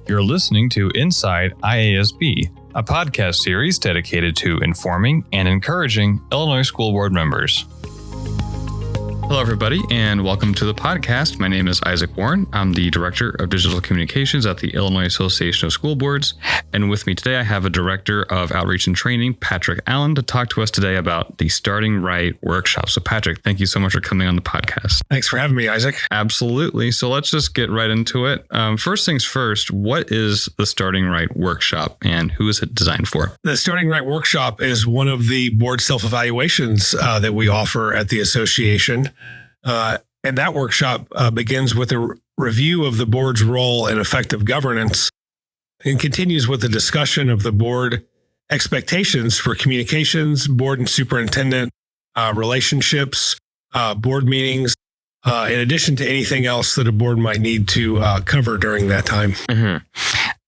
You're listening to Inside IASB, a podcast series dedicated to informing and encouraging Illinois School Board members. Hello, everybody, and welcome to the podcast. My name is Isaac Warren. I'm the Director of Digital Communications at the Illinois Association of School Boards. And with me today, I have a Director of Outreach and Training, Patrick Allen, to talk to us today about the Starting Right workshop. So, Patrick, thank you so much for coming on the podcast. Thanks for having me, Isaac. Absolutely. So let's just get right into it. First things first, what is the Starting Right workshop and who is it designed for? The Starting Right workshop is one of the board self-evaluations that we offer at the association. And that workshop begins with a review of the board's role in effective governance and continues with a discussion of the board expectations for communications, board and superintendent relationships, board meetings, in addition to anything else that a board might need to cover during that time. Mm-hmm.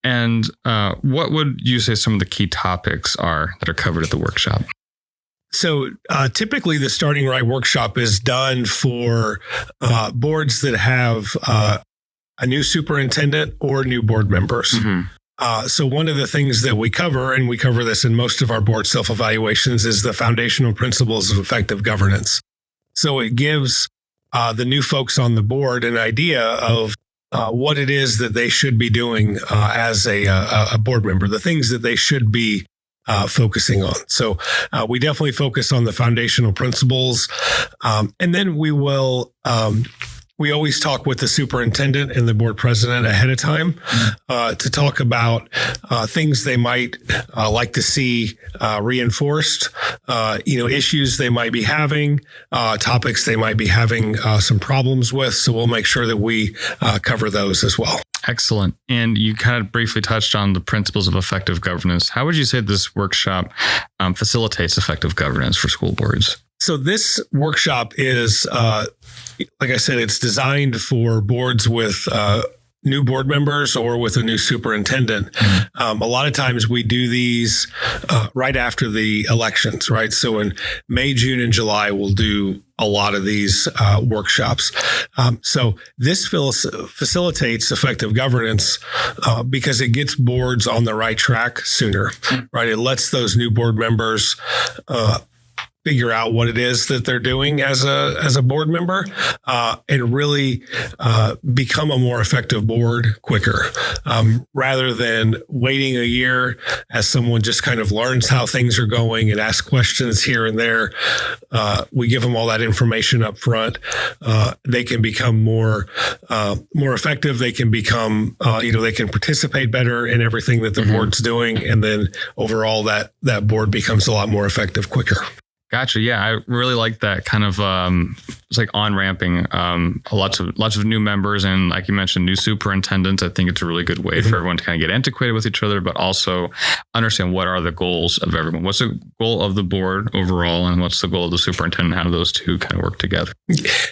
And what would you say some of the key topics are that are covered at the workshop? So typically the Starting Right workshop is done for boards that have a new superintendent or new board members. Mm-hmm. So one of the things that we cover, and we cover this in most of our board self-evaluations, is the foundational principles of effective governance. So it gives the new folks on the board an idea of what it is that they should be doing as a board member, the things that they should be focusing on. So we definitely focus on the foundational principles. And then we will, we always talk with the superintendent and the board president ahead of time to talk about things they might like to see reinforced, issues they might be having, topics they might be having some problems with. So we'll make sure that we cover those as well. Excellent. And you kind of briefly touched on the principles of effective governance. How would you say this workshop facilitates effective governance for school boards? So this workshop is, like I said, it's designed for boards with new board members or with a new superintendent. A lot of times we do these right after the elections, right? So in May, June, and July, we'll do a lot of these workshops. So this facilitates effective governance because it gets boards on the right track sooner, right? It lets those new board members figure out what it is that they're doing as a board member and really become a more effective board quicker rather than waiting a year as someone just kind of learns how things are going and asks questions here and there. We give them all that information up front. They can become more effective. They can become, they can participate better in everything that the board's doing. And then overall that board becomes a lot more effective quicker. Gotcha. Yeah, I really like that kind of it's like on-ramping lots of new members and, like you mentioned, new superintendents. I think it's a really good way for everyone to kind of get antiquated with each other, but also understand what are the goals of everyone. What's the goal of the board overall, and what's the goal of the superintendent? How do those two kind of work together?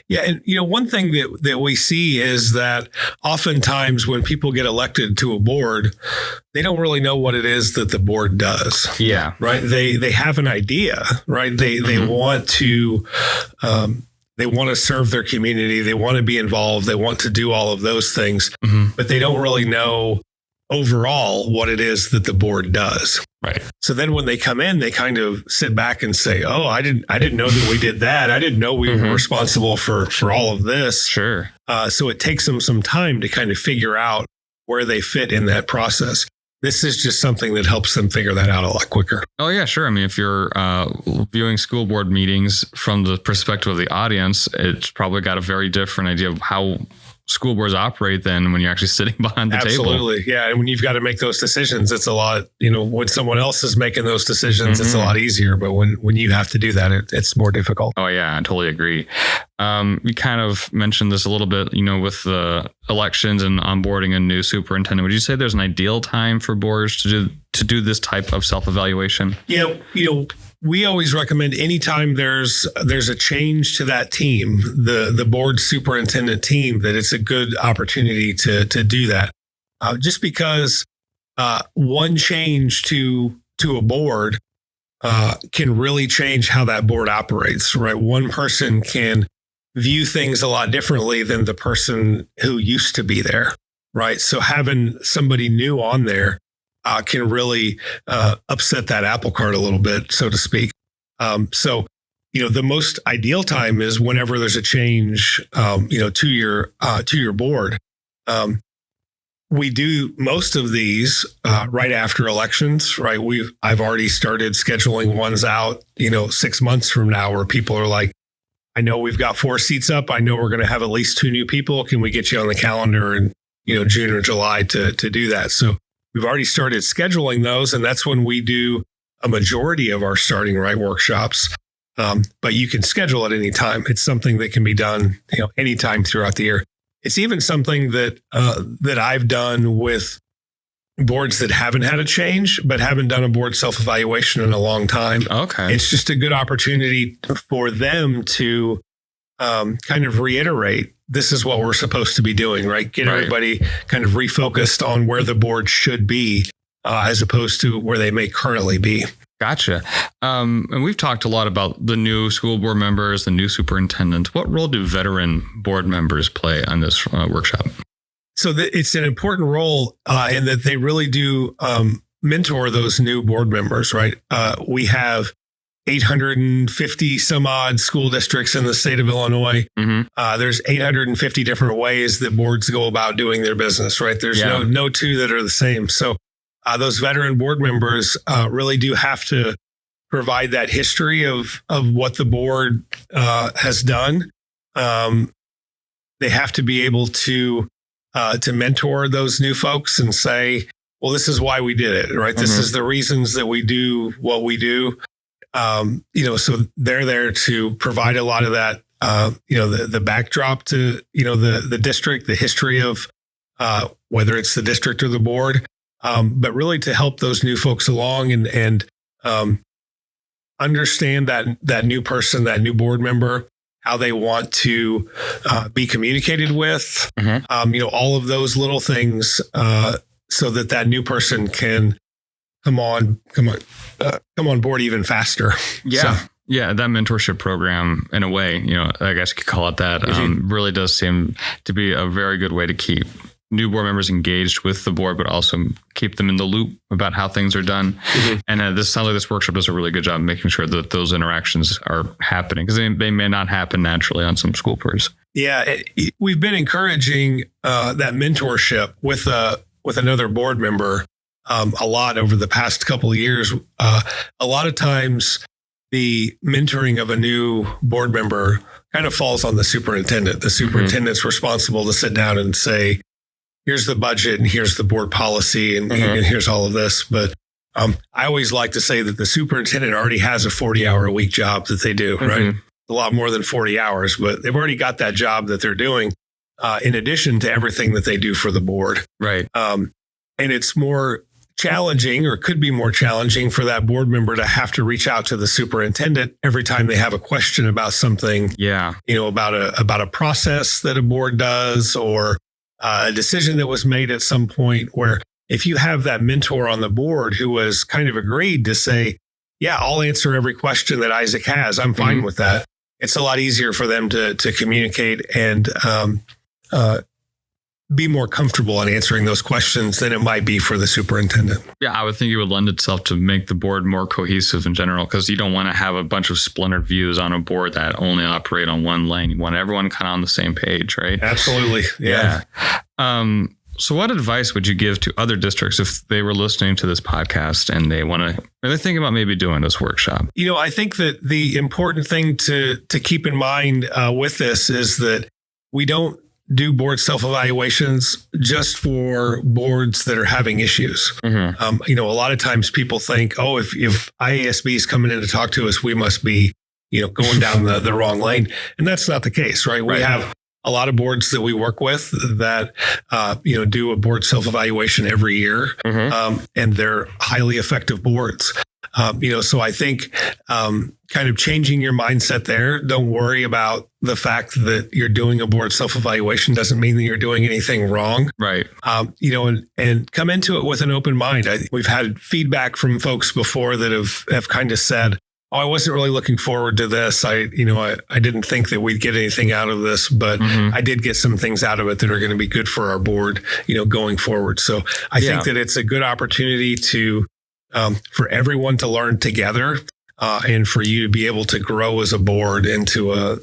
Yeah, and one thing that we see is that oftentimes when people get elected to a board, they don't really know what it is that the board does. Yeah. Right. They have an idea, right? They want to serve their community. They want to be involved. They want to do all of those things, but they don't really know overall what it is that the board does. Right. So then when they come in, they kind of sit back and say, "Oh, I didn't know that we did that. I didn't know we were responsible for all of this." Sure. So it takes them some time to kind of figure out where they fit in that process. This is just something that helps them figure that out a lot quicker. Oh, yeah, sure. I mean, if you're viewing school board meetings from the perspective of the audience, it's probably got a very different idea of how school boards operate than when you're actually sitting behind the table. Absolutely. Yeah. And when you've got to make those decisions, it's a lot, when someone else is making those decisions, it's a lot easier. But when you have to do that, it's more difficult. Oh, yeah, I totally agree. You kind of mentioned this a little bit, with the elections and onboarding a new superintendent. Would you say there's an ideal time for boards to do this type of self-evaluation? Yeah. We always recommend anytime there's a change to that team, the board superintendent team, that it's a good opportunity to do that. Just because one change to a board can really change how that board operates, right? One person can view things a lot differently than the person who used to be there. right? So having somebody new on there can really upset that apple cart a little bit, so to speak. So, the most ideal time is whenever there's a change, to your board. We do most of these right after elections, right? I've already started scheduling ones out, 6 months from now, where people are like, I know we've got 4 seats up. I know we're going to have at least 2 new people. Can we get you on the calendar in, June or July to do that? So we've already started scheduling those, and that's when we do a majority of our starting right workshops. But you can schedule at any time. It's something that can be done, anytime throughout the year. It's even something that I've done with boards that haven't had a change, but haven't done a board self-evaluation in a long time. Okay. It's just a good opportunity for them to kind of reiterate, this is what we're supposed to be doing, right? Get everybody kind of refocused on where the board should be as opposed to where they may currently be. Gotcha. And we've talked a lot about the new school board members, the new superintendent. What role do veteran board members play on this workshop? So it's an important role in that they really do mentor those new board members, right? We have 850 some odd school districts in the state of Illinois. Mm-hmm. There's 850 different ways that boards go about doing their business, right? There's no two that are the same. So those veteran board members really do have to provide that history of what the board has done. They have to be able to mentor those new folks and say, well, this is why we did it, right? Mm-hmm. This is the reasons that we do what we do. So they're there to provide a lot of that, the backdrop to, the district, the history of whether it's the district or the board. But really to help those new folks along and understand that new person, that new board member, how they want to be communicated with, mm-hmm. All of those little things so that new person can come on board even faster. Yeah. So. Yeah, that mentorship program, in a way, I guess you could call it that, mm-hmm. Really does seem to be a very good way to keep new board members engaged with the board, but also keep them in the loop about how things are done. Mm-hmm. And this sounds like this workshop does a really good job of making sure that those interactions are happening, because they may not happen naturally on some school boards. Yeah, we've been encouraging that mentorship with another board member a lot over the past couple of years. A lot of times the mentoring of a new board member kind of falls on the superintendent. The superintendent's mm-hmm. responsible to sit down and say, here's the budget and here's the board policy and, mm-hmm. and here's all of this. But I always like to say that the superintendent already has a 40-hour-a-week job that they do, mm-hmm. right? A lot more than 40 hours, but they've already got that job that they're doing in addition to everything that they do for the board. Right. And it's more challenging, or could be more challenging, for that board member to have to reach out to the superintendent every time they have a question about something. Yeah. About a process that a board does, or a decision that was made at some point, where if you have that mentor on the board who has kind of agreed to say, yeah, I'll answer every question that Isaac has, I'm fine mm-hmm. with that. It's a lot easier for them to communicate and be more comfortable in answering those questions than it might be for the superintendent. Yeah, I would think it would lend itself to make the board more cohesive in general, because you don't want to have a bunch of splintered views on a board that only operate on one lane. You want everyone kind of on the same page, right? Absolutely. Yeah. So what advice would you give to other districts if they were listening to this podcast and they're thinking about maybe doing this workshop? I think that the important thing to keep in mind with this is that we don't do board self-evaluations just for boards that are having issues. Mm-hmm. A lot of times people think, oh, if IASB is coming in to talk to us, we must be, going down the wrong lane. And that's not the case, right? We have a lot of boards that we work with that, do a board self-evaluation every year. Mm-hmm. And they're highly effective boards. So I think kind of changing your mindset there. Don't worry about the fact that you're doing a board self-evaluation doesn't mean that you're doing anything wrong. Right. And come into it with an open mind. We've had feedback from folks before that have kind of said, I wasn't really looking forward to this. I didn't think that we'd get anything out of this, but I did get some things out of it that are going to be good for our board, going forward. So I think that it's a good opportunity to, for everyone to learn together, and for you to be able to grow as a board into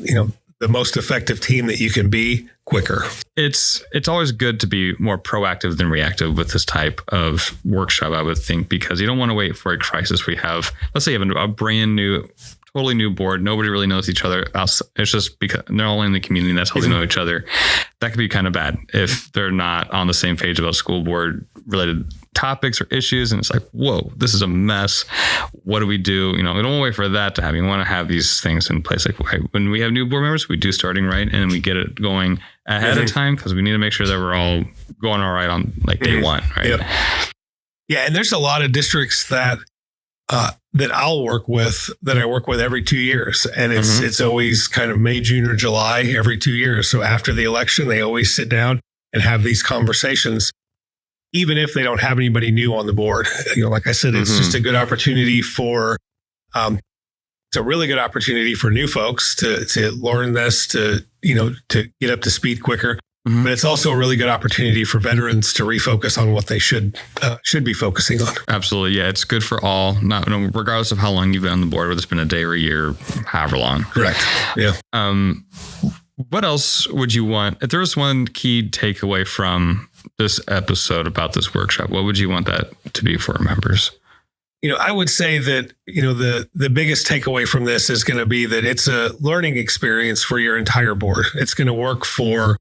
the most effective team that you can be quicker. It's always good to be more proactive than reactive with this type of workshop, I would think, because you don't want to wait for a crisis. Let's say you have a brand new, totally new board. Nobody really knows each other. It's just because they're all in the community and that's how they know each other. That could be kind of bad if they're not on the same page about school board related topics or issues. And it's like, whoa, this is a mess. What do? We don't want to wait for that to happen. You want to have these things in place. Like when we have new board members, we do starting right and we get it going ahead of time because we need to make sure that we're all going all right on like day one. Right. Yep. Yeah. And there's a lot of districts that I work with every 2 years. And it's always kind of May, June, or July every 2 years. So after the election, they always sit down and have these conversations, even if they don't have anybody new on the board. Like I said, it's just a good opportunity for, it's a really good opportunity for new folks to learn this, to get up to speed quicker. But it's also a really good opportunity for veterans to refocus on what they should be focusing on. Absolutely. Yeah. It's good for all, regardless of how long you've been on the board, whether it's been a day or a year, however long. Correct. Yeah. What else would you want? If there was one key takeaway from this episode about this workshop, what would you want that to be for our members? I would say that, the biggest takeaway from this is going to be that it's a learning experience for your entire board. It's going to work for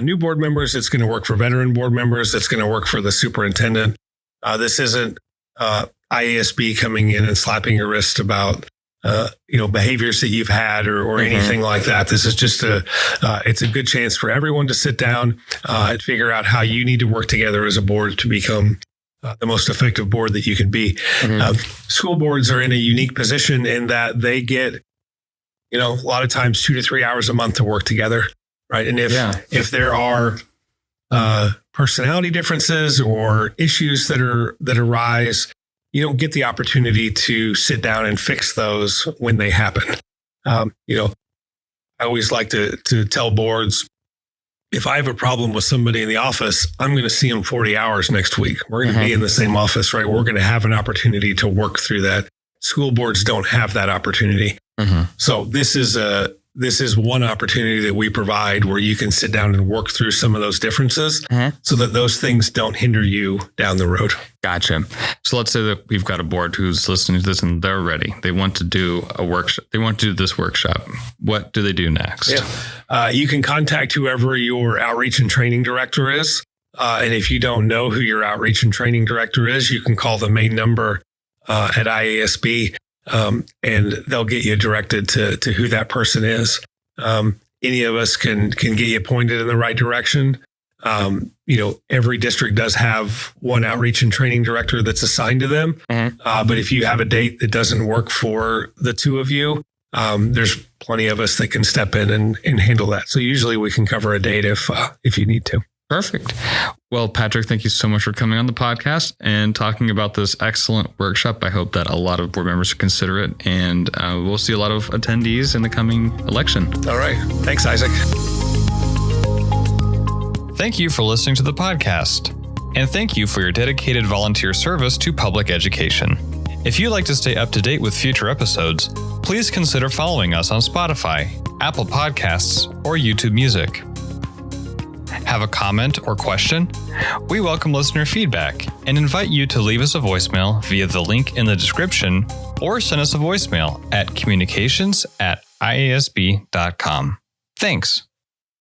new board members. It's going to work for veteran board members. It's going to work for the superintendent. This isn't IASB coming in and slapping your wrist about behaviors that you've had or anything like that. This is just it's a good chance for everyone to sit down and figure out how you need to work together as a board to become the most effective board that you can be. School boards are in a unique position in that they get, a lot of times 2 to 3 hours a month to work together. Right. And if there are personality differences or issues that arise, you don't get the opportunity to sit down and fix those when they happen. I always like to tell boards, if I have a problem with somebody in the office, I'm going to see them 40 hours next week. We're going to be in the same office, right? We're going to have an opportunity to work through that. School boards don't have that opportunity. So this is one opportunity that we provide where you can sit down and work through some of those differences so that those things don't hinder you down the road. Gotcha. So let's say that we've got a board who's listening to this and they're ready. They want to do a workshop. They want to do this workshop. What do they do next? You can contact whoever your outreach and training director is. And if you don't know who your outreach and training director is, you can call the main number at IASB. And they'll get you directed to who that person is. Any of us can get you pointed in the right direction. Every district does have one outreach and training director that's assigned to them. But if you have a date that doesn't work for the two of you, there's plenty of us that can step in and handle that. So usually we can cover a date if you need to. Perfect. Well, Patrick, thank you so much for coming on the podcast and talking about this excellent workshop. I hope that a lot of board members consider it, and we'll see a lot of attendees in the coming election. All right. Thanks, Isaac. Thank you for listening to the podcast, and thank you for your dedicated volunteer service to public education. If you'd like to stay up to date with future episodes, please consider following us on Spotify, Apple Podcasts, or YouTube Music. Have a comment or question? We welcome listener feedback and invite you to leave us a voicemail via the link in the description or send us a voicemail at communications@iasb.com. Thanks.